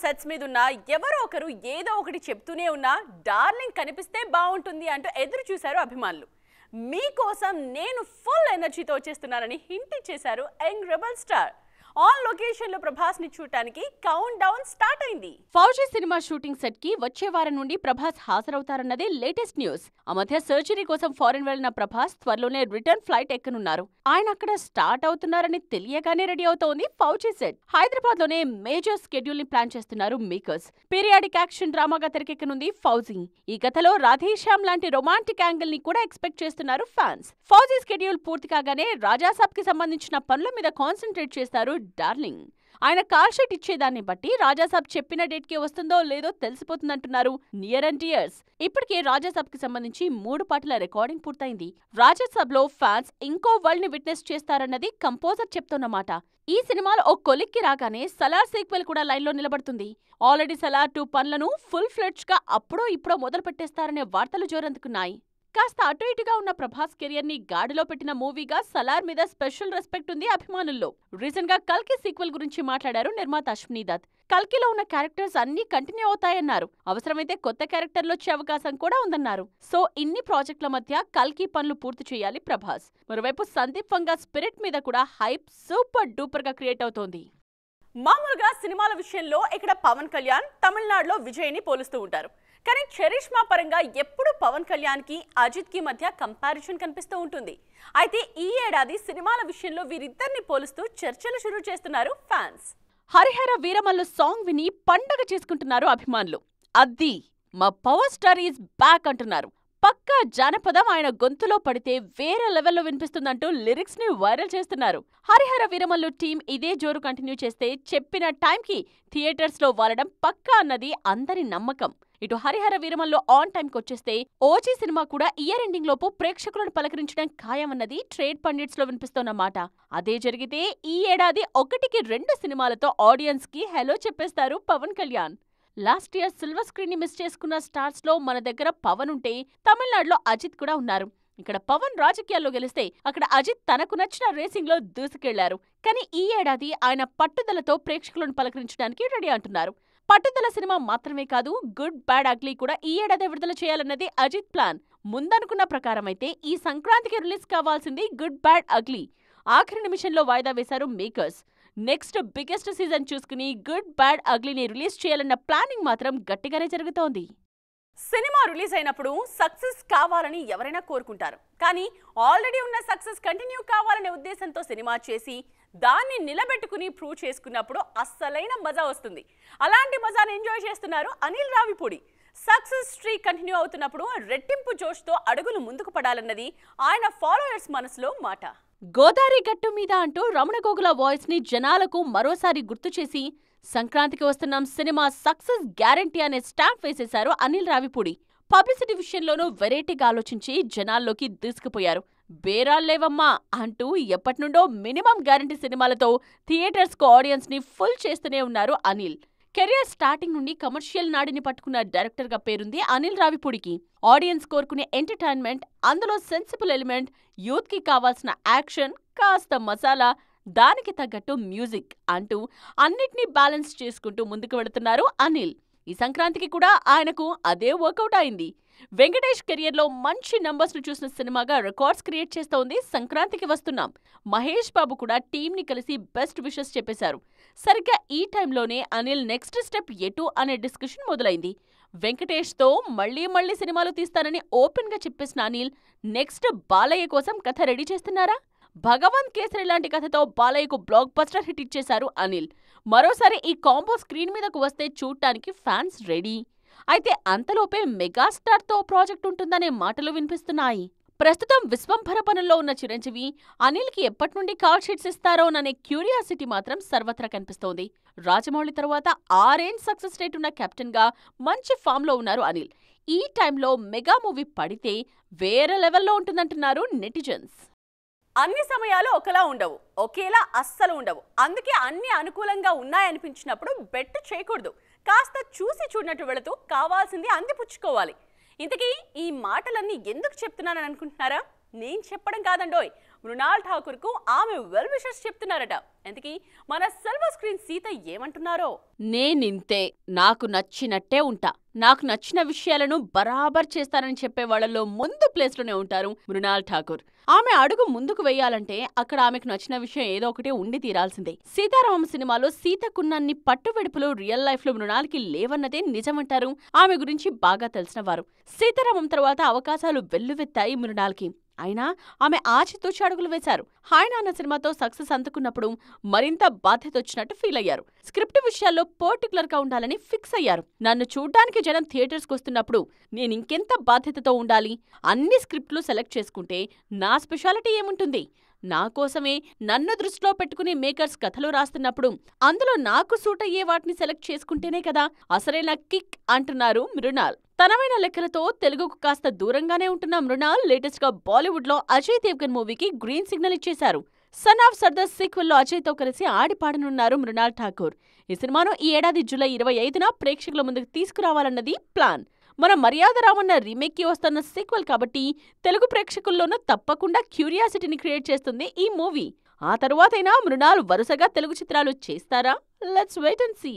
Sets మీద ఉన్న ఎవరో ఒకరు ఏదో ఒకటి చెప్తూనే ఉన్నా డార్లింగ్ కనిపిస్తే బాగుంటుంది అంటూ ఎదురు చూశారు అభిమానులు. మీకోసం నేను ఫుల్ ఎనర్జీతో వచ్చేస్తున్నానని హింట్ ఇచ్చేశారు young rebel star. On location లో ప్రభాస్ ని చూడటానికి కౌంట్ డౌన్ స్టార్ట్ అయింది. ఫౌజీ సినిమా షూటింగ్ సెట్ కి వచ్చే వారం నుండి ప్రభాస్ హాజరవుతారన్నదే లేటెస్ట్ న్యూస్. ఆ మధ్య సర్జరీ కోసం ఫారెన్ వెళ్లిన ప్రభాస్ త్వరలోనే రిటర్న్ ఫ్లైట్ ఎక్కనున్నారు. ఆయన అక్కడ స్టార్ట్ అవుతున్నారని తెలియగానే రెడీ అవుతోంది ఫౌజీ సెట్. హైదరాబాద్ లోనే మేజర్ స్కెడ్యూల్ ని ప్లాన్ చేస్తున్నారు మేకర్స్. Periodic action డ్రామాగా తెరకెక్కనుంది fauji. ఈ కథలో రాధేశ్యామ్ లాంటి రొమాంటిక్ యాంగిల్ ని కూడా ఎక్స్పెక్ట్ చేస్తున్నారు ఫ్యాన్స్. ఫౌజీ స్కెడ్యూల్ పూర్తి కాగానే రాజాసాబ్ కి సంబంధించిన పనుల మీద కాన్సంట్రేట్ చేస్తారు డార్లింగ్. ఆయన కాల్ షీట్ ఇచ్చేదాన్ని బట్టి రాజాసాబ్ చెప్పిన డేట్ కి వస్తుందో లేదో తెలిసిపోతుందంటున్నారు నియర్ అండ్ డియర్స్. ఇప్పటికే రాజాసాబ్ కి సంబంధించి 3 పాటల రికార్డింగ్ పూర్తయింది. రాజాసాబ్ లో ఫ్యాన్స్ ఇంకో వరల్డ్ ని విట్నెస్ చేస్తారన్నది కంపోజర్ చెప్తున్నమాట. ఈ సినిమాలో ఓ కొలిక్కి రాగానే సలార్ సీక్వెల్ కూడా లైన్ లో నిలబడుతుంది. ఆల్రెడీ సలార్ 2 పనులను ఫుల్ ఫ్లెడ్జ్ గా అప్పుడో ఇప్పుడో మొదలు పెట్టేస్తారనే వార్తలు జోరందుకున్నాయి. కాస్త అటు ఇటుగా ఉన్న ప్రభాస్ కెరియర్ ని గాడిలో పెట్టిన మూవీగా సలార్ మీద స్పెషల్ రెస్పెక్ట్ ఉంది అభిమానుల్లో. రీసెంట్ గా కల్కి సీక్వెల్ గురించి మాట్లాడారు నిర్మాత అశ్విని దత్. కల్కిలో ఉన్న క్యారెక్టర్స్ అన్ని కంటిన్యూ అవుతాయన్నారు. అవసరమైతే కొత్త క్యారెక్టర్లు వచ్చే అవకాశం కూడా ఉందన్నారు. సో ఇన్ని ప్రాజెక్టుల మధ్య కల్కి పనులు పూర్తి చేయాలి ప్రభాస్. మరోవైపు సందీప్ వంగా స్పిరిట్ మీద కూడా హైప్ సూపర్ డూపర్ గా క్రియేట్ అవుతోంది. మామూలుగా సినిమాల విషయంలో ఇక్కడ పవన్ కళ్యాణ్ తమిళనాడులో విజయ్ ని పోలుస్తూ ఉంటారు. కానీ చరిష్మా పరంగా ఎప్పుడు పవన్ కళ్యాణ్ కి అజిత్ కి మధ్య కంపారిజన్ కనిపిస్తూ ఉంటుంది. అయితే ఈ ఏడాది సినిమాల విషయంలో వీరిద్దరిని పోలుస్తూ చర్చలు షురూ చేస్తున్నారు ఫ్యాన్స్. హరిహర వీరమల్లు సాంగ్ విని పండగ చేసుకుంటున్నారు అభిమానులు. అద్ది మా పవర్ స్టార్ ఈజ్ బ్యాక్ అంటున్నారు. పక్కా జానపదం ఆయన గొంతులో పడితే వేరే లెవెల్లో వినిపిస్తుందంటూ లిరిక్స్ ని వైరల్ చేస్తున్నారు. హరిహర వీరమల్లు టీం ఇదే జోరు కంటిన్యూ చేస్తే చెప్పిన టైంకి థియేటర్స్ లో వాలడం పక్కా అన్నది అందరి నమ్మకం. ఇటు హరిహర వీరమల్లు ఆన్ టైంకి వచ్చేస్తే ఓజీ సినిమా కూడా ఇయర్ ఎండింగ్ లోపు ప్రేక్షకులను పలకరించడం ఖాయమన్నది ట్రేడ్ పండిట్స్ లో వినిపిస్తోన్నమాట. అదే జరిగితే ఈ ఏడాది 1కి 2 సినిమాలతో ఆడియన్స్ కి హెలో చెప్పేస్తారు Pawan Kalyan. Last year silver screen ని మిస్ చేసుకున్న స్టార్స్ లో మన దగ్గర పవన్ ఉంటే తమిళనాడులో అజిత్ కూడా ఉన్నారు. ఇక్కడ పవన్ రాజకీయాల్లో గెలిస్తే అక్కడ అజిత్ తనకు నచ్చిన రేసింగ్ లో దూసుకెళ్లారు. కానీ ఈ ఏడాది ఆయన పట్టుదలతో ప్రేక్షకులను పలకరించడానికి రెడీ అంటున్నారు. పట్టుదల సినిమా మాత్రమే కాదు, గుడ్ బ్యాడ్ అగ్లీ కూడా ఈ ఏడాది విడుదల చేయాలన్నది అజిత్ ప్లాన్. ముందనుకున్న ప్రకారమైతే ఈ సంక్రాంతికి రిలీజ్ కావాల్సింది గుడ్ బ్యాడ్ అగ్లీ. ఆఖరి నిమిషంలో వాయిదా వేశారు మేకర్స్. నెక్స్ట్ బిగ్గెస్ట్ సీజన్ చూసుకుని గుడ్ బ్యాడ్ అగ్లీని రిలీజ్ చేయాలన్న ప్లానింగ్ మాత్రం గట్టిగానే జరుగుతోంది. సినిమా రిలీజ్ అయినప్పుడు సక్సెస్ కావాలని ఎవరైనా కోరుకుంటారు. కానీ ఆల్రెడీ ఉన్న సక్సెస్ కంటిన్యూ కావాలనే ఉద్దేశంతో సినిమా చేసి దాన్ని నిలబెట్టుకుని ప్రూవ్ చేసుకున్నప్పుడు అస్సలైన మజా వస్తుంది. అలాంటి మజాని ఎంజాయ్ చేస్తున్నారు Anil Ravipudi. Success streak continue అవుతున్నప్పుడు రెట్టింపు జోష్తో అడుగులు ముందుకు పడాలన్నది ఆయన ఫాలోయర్స్ మనసులో మాట. గోదావరి గట్టు మీద అంటూ రమణ గోగుల వాయిస్ ని జనాలకు మరోసారి గుర్తు చేసి సంక్రాంతికి వస్తున్నాం సినిమా సక్సెస్ గ్యారంటీ అనే స్టాంప్ వేసేశారు అనిల్ రావిపూడి. పబ్లిసిటీ విషయంలోనూ వెరైటీగా ఆలోచించి జనాల్లోకి దూసుకుపోయారు. బేరాల్లేవమ్మా అంటూ ఎప్పటినుండో మినిమం గ్యారంటీ సినిమాలతో థియేటర్స్ కు ఆడియన్స్ ని ఫుల్ చేస్తూనే ఉన్నారు అనిల్. కెరియర్ స్టార్టింగ్ నుండి కమర్షియల్ నాడిని పట్టుకున్న డైరెక్టర్ గా పేరుంది అనిల్ రావిపూడికి. ఆడియన్స్ కోరుకునే ఎంటర్టైన్మెంట్, అందులో సెన్సిబుల్ ఎలిమెంట్, యూత్ కి కావాల్సిన యాక్షన్, కాస్త మసాలా, దానికి తగ్గట్టు మ్యూజిక్ అంటూ అన్నిటినీ బ్యాలెన్స్ చేసుకుంటూ ముందుకు వెళుతున్నారు అనిల్. ఈ సంక్రాంతికి కూడా ఆయనకు అదే వర్కౌట్ అయింది. వెంకటేష్ కెరియర్లో మంచి నంబర్స్ ను చూసిన సినిమాగా రికార్డ్స్ క్రియేట్ చేస్తోంది సంక్రాంతికి వస్తున్నాం. మహేష్ బాబు కూడా టీంని కలిసి బెస్ట్ విషెస్ చెప్పేశారు. సరిగ్గా ఈ టైంలోనే అనిల్ నెక్స్ట్ స్టెప్ ఎటు అనే డిస్కషన్ మొదలైంది. వెంకటేష్తో మళ్లీ సినిమాలు తీస్తానని ఓపెన్ గా చెప్పేసిన అనిల్ నెక్స్ట్ బాలయ్య కోసం కథ రెడీ చేస్తున్నారా? భగవంత్ కేసరి లాంటి కథతో బాలయ్యకు బ్లాక్ బస్టర్ హిట్ ఇచ్చేశారు అనిల్. మరోసారి ఈ కాంబో స్క్రీన్ మీదకు వస్తే చూడ్డానికి ఫ్యాన్స్ రెడీ. అయితే అంతలోపే మెగాస్టార్ తో ప్రాజెక్ట్ ఉంటుందనే మాటలు వినిపిస్తున్నాయి. ప్రస్తుతం విశ్వంభర పనుల్లో ఉన్న చిరంజీవి అనిల్ కి ఎప్పటినుండి కాల్ షీట్స్ ఇస్తారోననే క్యూరియాసిటీ మాత్రం సర్వత్రా కనిపిస్తోంది. రాజమౌళి తరువాత 6 రేంజ్ సక్సెస్ రేట్ ఉన్న కెప్టెన్ గా మంచి ఫామ్ లో ఉన్నారు అనిల్. ఈ టైంలో మెగా మూవీ పడితే వేరే లెవెల్లో ఉంటుందంటున్నారు నెటిజన్స్. అన్ని సమయాలు ఒకలా ఉండవు, ఒకేలా అస్సలు ఉండవు. అందుకే అన్ని అనుకూలంగా ఉన్నాయనిపించినప్పుడు బెట్ చేయకూడదు. కాస్త చూసి చూడనట్టు వెళుతూ కావాల్సింది అందిపుచ్చుకోవాలి. ఇంతకీ ఈ మాటలన్నీ ఎందుకు చెప్తున్నానని అనుకుంటున్నారా? నేను చెప్పడం కాదండోయ్, మృణాల్ ఠాకూర్ కు ఆమె వెల్ విషెస్ చెప్తున్నారట. ఎందుకీ మన సిల్వర్ స్క్రీన్ సీత ఏమంటున్నారో, నేనింతే, నాకు నచ్చినట్టే ఉంటా, నాకు నచ్చిన విషయాలను బరాబర్ చేస్తానని చెప్పే వాళ్లలో ముందు ప్లేస్ లోనే ఉంటారు మృణాల్ ఠాకూర్. ఆమె అడుగు ముందుకు వెయ్యాలంటే అక్కడ ఆమెకు నచ్చిన విషయం ఏదో ఒకటి ఉండి తీరాల్సిందే. సీతారామం సినిమాలో సీతకున్నన్ని పట్టువెడుపులు రియల్ లైఫ్ లో మృణాల్కి లేవన్నదే నిజమంటారు ఆమె గురించి బాగా తెలిసిన వారు. సీతారామం తర్వాత అవకాశాలు వెల్లువెత్తాయి మృణాల్కి. అయినా ఆమె ఆచితూచి అడుగులు వేశారు. హాయ్ నాన్న సినిమాతో సక్సెస్ అందుకున్నప్పుడు మరింత బాధ్యత వచ్చినట్టు ఫీల్ అయ్యారు. స్క్రిప్ట్ విషయాల్లో పర్టికులర్ గా ఉండాలని ఫిక్స్ అయ్యారు. నన్ను చూడ్డానికి జనం థియేటర్స్కి వస్తున్నప్పుడు నేనింకెంత బాధ్యతతో ఉండాలి? అన్ని స్క్రిప్ట్లు సెలెక్ట్ చేసుకుంటే నా స్పెషాలిటీ ఏముంటుంది? నా కోసమే నన్ను దృష్టిలో పెట్టుకుని మేకర్స్ కథలు రాస్తున్నప్పుడు అందులో నాకు సూట్ అయ్యే వాటిని సెలెక్ట్ చేసుకుంటేనే కదా అసలైన కిక్ అంటున్నారు మృణాల్. తనమైన లెక్కలతో తెలుగుకు కాస్త దూరంగానే ఉంటున్న మృణాల్ లేటెస్ట్ గా బాలీవుడ్ లో అజయ్ దేవ్గన్ మూవీకి గ్రీన్ సిగ్నల్ ఇచ్చేశారు. సన్ ఆఫ్ సర్దార్ సీక్వెల్ లో అజయ్ తో కలిసి ఆడిపాడనున్నారు మృణాల్ ఠాకూర్. ఈ సినిమాను ఈ ఏడాది జూలై 25న ప్రేక్షకుల ముందుకు తీసుకురావాలన్నది ప్లాన్. మన మర్యాద రామన్న రీమేక్ కి వస్తున్న సీక్వెల్ కాబట్టి తెలుగు ప్రేక్షకుల్లోనూ తప్పకుండా క్యూరియాసిటీని క్రియేట్ చేస్తుంది ఈ మూవీ. ఆ తరువాతైనా మృణాల్ వరుసగా తెలుగు చిత్రాలు చేస్తారా? Let's wait and see.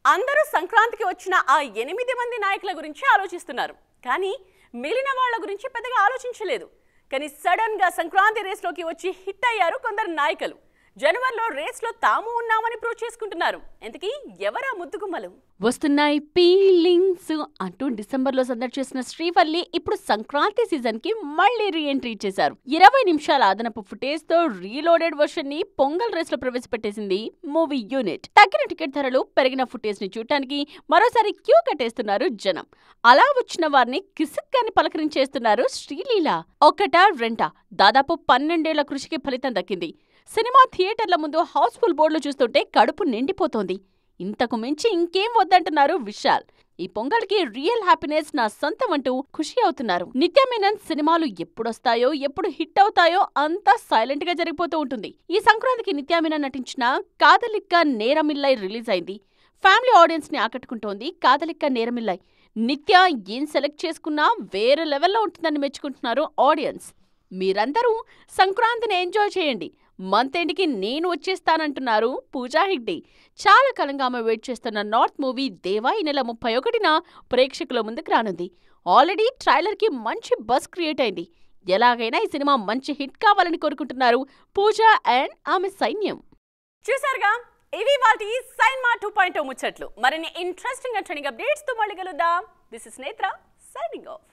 అందరూ సంక్రాంతికి వచ్చిన ఆ 8 మంది నాయకుల గురించి ఆలోచిస్తున్నారు, కానీ మిగిలిన వాళ్ల గురించి పెద్దగా ఆలోచించలేదు. కానీ సడన్ గా సంక్రాంతి రేస్లోకి వచ్చి హిట్ అయ్యారు కొందరు నాయకులు. జనవరిలో రేస్లో తాము ఉన్నామని ప్రూవ్ చేసుకుంటున్నారు. ఎందుకీ ఎవరా ముద్దుగుమ్మలు? వస్తున్నాయి ఫీలింగ్స్ అంటూ డిసెంబర్లో సందడి చేసిన శ్రీవల్లి ఇప్పుడు సంక్రాంతి సీజన్ కి మళ్లీ రీఎంట్రీ ఇచ్చేశారు. 20 నిమిషాల అదనపు ఫుటేజ్ తో రీలోడెడ్ వర్షన్ ని పొంగల్ రేస్ లో ప్రవేశపెట్టేసింది మూవీ యూనిట్. తగ్గిన టికెట్ ధరలు, పెరిగిన ఫుటేజ్ ని చూడటానికి మరోసారి క్యూ కట్టేస్తున్నారు జనం. అలా వచ్చిన వారిని కిసిక్కాని పలకరించేస్తున్నారు శ్రీలీల. ఒకటా రెంటా దాదాపు 12 ఏళ్ల కృషికి ఫలితం దక్కింది. సినిమా థియేటర్ల ముందు హౌస్ఫుల్ బోర్డులు చూస్తుంటే కడుపు నిండిపోతోంది. ఇంతకు మించి ఇంకేం వద్దంటున్నారు విశాల్. ఈ పొంగల్కి రియల్ హ్యాపీనెస్ నా సొంతం అంటూ ఖుషి అవుతున్నారు. నిత్యా మీనన్ సినిమాలు ఎప్పుడొస్తాయో, ఎప్పుడు హిట్ అవుతాయో అంతా సైలెంట్ గా జరిగిపోతూ ఉంటుంది. ఈ సంక్రాంతికి నిత్యా మీనన్ నటించిన కాదలిక్క నేరమిల్లై రిలీజ్ అయింది. ఫ్యామిలీ ఆడియన్స్ ని ఆకట్టుకుంటోంది కాదలిక్క నేరమిల్లై. నిత్య ఏం సెలెక్ట్ చేసుకున్నా వేరే లెవెల్లో ఉంటుందని మెచ్చుకుంటున్నారు ఆడియన్స్. మీరందరూ సంక్రాంతిని ఎంజాయ్ చేయండి, మంత్ ఎండ్కి నేను వచ్చేస్తానంటున్నారు పూజా హెగ్డే. చాలా కాలంగా ఆమె వెయిట్ చేస్తున్న నార్త్ మూవీ దేవా ఈ నెల 31న ప్రేక్షకుల ముందుకు రానుంది. ఆల్రెడీ ట్రైలర్కి మంచి బజ్ క్రియేట్ అయింది. ఎలాగైనా ఈ సినిమా మంచి హిట్ కావాలని కోరుకుంటున్నారు పూజా అండ్ ఆమె సైన్యం. చూసారుగా, ఇవి వాటి సైన్మా 2.0 ముచ్చట్లు. మరిన్ని ఇంట్రెస్టింగ్ అండ్ ట్రెండింగ్ అప్డేట్స్ తో మళ్ళీ కలుద్దాం. దిస్ ఇస్ నేత్ర సైనింగ్ ఆఫ్.